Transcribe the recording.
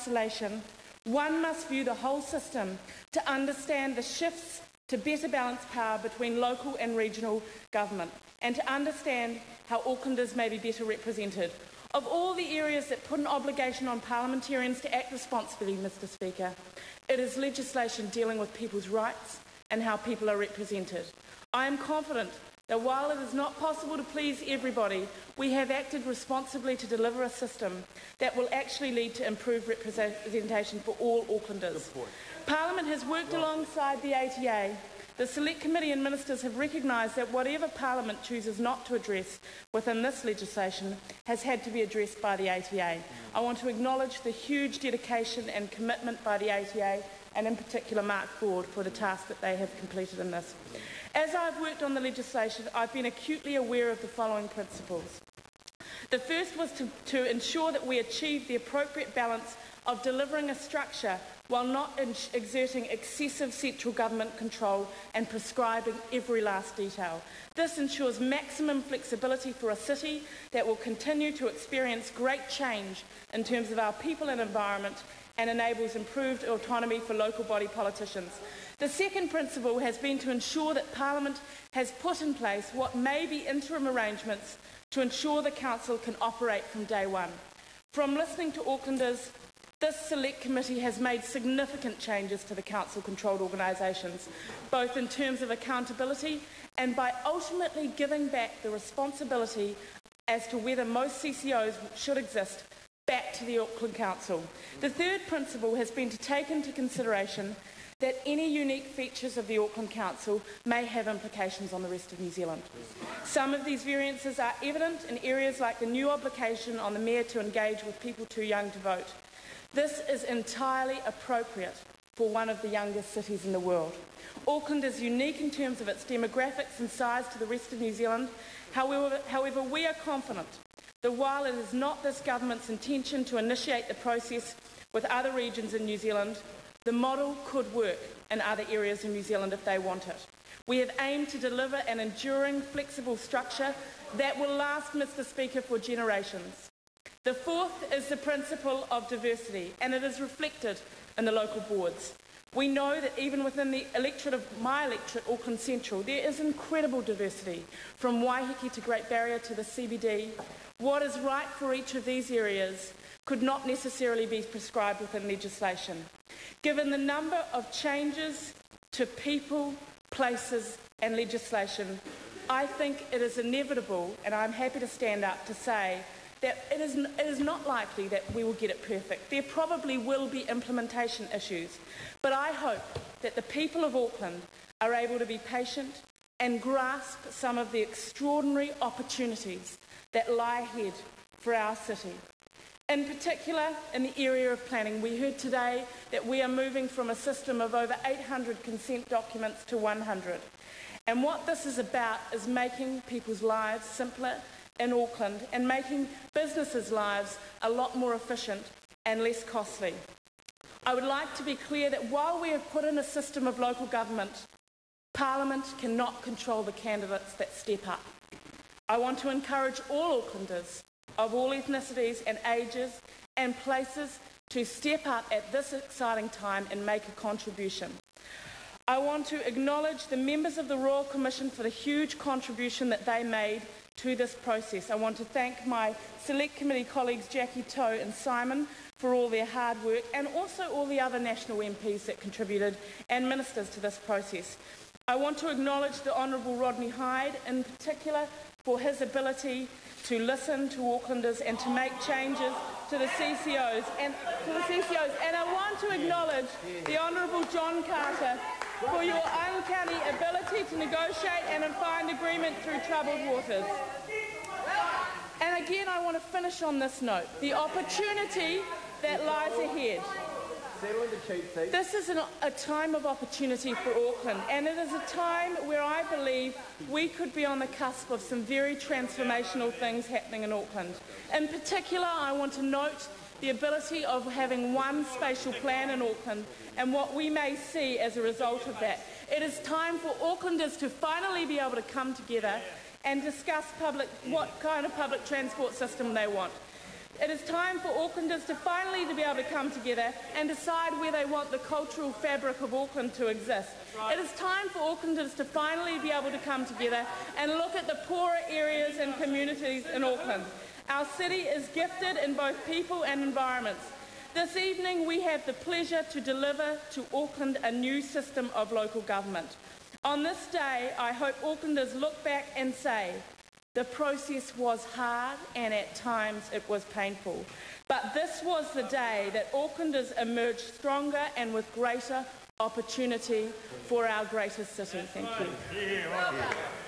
isolation. One must view the whole system to understand the shifts to better balance power between local and regional government, and to understand how Aucklanders may be better represented. Of all the areas that put an obligation on parliamentarians to act responsibly, Mr. Speaker, it is legislation dealing with people's rights and how people are represented. I am confident that while it is not possible to please everybody, we have acted responsibly to deliver a system that will actually lead to improved representation for all Aucklanders. Parliament has worked alongside the ATA. The Select Committee and Ministers have recognised that whatever Parliament chooses not to address within this legislation has had to be addressed by the ATA. I want to acknowledge the huge dedication and commitment by the ATA, and in particular Mark Ford, for the task that they have completed in this. As I've worked on the legislation, I've been acutely aware of the following principles. The first was to ensure that we achieve the appropriate balance of delivering a structure while not exerting excessive central government control and prescribing every last detail. This ensures maximum flexibility for a city that will continue to experience great change in terms of our people and environment, and enables improved autonomy for local body politicians. The second principle has been to ensure that Parliament has put in place what may be interim arrangements to ensure the Council can operate from day one. From listening to Aucklanders, this Select Committee has made significant changes to the Council-controlled organisations, both in terms of accountability and by ultimately giving back the responsibility as to whether most CCOs should exist back to the Auckland Council. The third principle has been to take into consideration that any unique features of the Auckland Council may have implications on the rest of New Zealand. Some of these variances are evident in areas like the new obligation on the Mayor to engage with people too young to vote. This is entirely appropriate for one of the youngest cities in the world. Auckland is unique in terms of its demographics and size to the rest of New Zealand. However, we are confident that while it is not this government's intention to initiate the process with other regions in New Zealand, the model could work in other areas in New Zealand if they want it. We have aimed to deliver an enduring, flexible structure that will last, Mr. Speaker, for generations. The fourth is the principle of diversity, and it is reflected in the local boards. We know that even within the electorate of my electorate, Auckland Central, there is incredible diversity, from Waiheke to Great Barrier to the CBD. What is right for each of these areas could not necessarily be prescribed within legislation. Given the number of changes to people, places and legislation, I think it is inevitable, and I'm happy to stand up to say, that it is not likely that we will get it perfect. There probably will be implementation issues, but I hope that the people of Auckland are able to be patient and grasp some of the extraordinary opportunities that lie ahead for our city. In particular, in the area of planning, we heard today that we are moving from a system of over 800 consent documents to 100. And what this is about is making people's lives simpler in Auckland and making businesses' lives a lot more efficient and less costly. I would like to be clear that while we have put in a system of local government, Parliament cannot control the candidates that step up. I want to encourage all Aucklanders of all ethnicities and ages and places to step up at this exciting time and make a contribution. I want to acknowledge the members of the Royal Commission for the huge contribution that they made to this process. I want to thank my Select Committee colleagues Jackie Toe and Simon for all their hard work, and also all the other national MPs that contributed and ministers to this process. I want to acknowledge the Honourable Rodney Hyde in particular for his ability to listen to Aucklanders and to make changes to the CCOs. And I want to acknowledge the Honourable John Carter for your uncanny ability to negotiate and find agreement through troubled waters. And again, I want to finish on this note, the opportunity that lies ahead. This is a time of opportunity for Auckland, and it is a time where I believe we could be on the cusp of some very transformational things happening in Auckland. In particular, I want to note the ability of having one spatial plan in Auckland and what we may see as a result of that. It is time for Aucklanders to finally be able to come together and discuss what kind of public transport system they want. It is time for Aucklanders to finally be able to come together and decide where they want the cultural fabric of Auckland to exist. It is time for Aucklanders to finally be able to come together and look at the poorer areas and communities in Auckland. Our city is gifted in both people and environments. This evening we have the pleasure to deliver to Auckland a new system of local government. On this day, I hope Aucklanders look back and say, the process was hard and at times it was painful. But this was the day that Aucklanders emerged stronger and with greater opportunity for our greatest city. Thank you.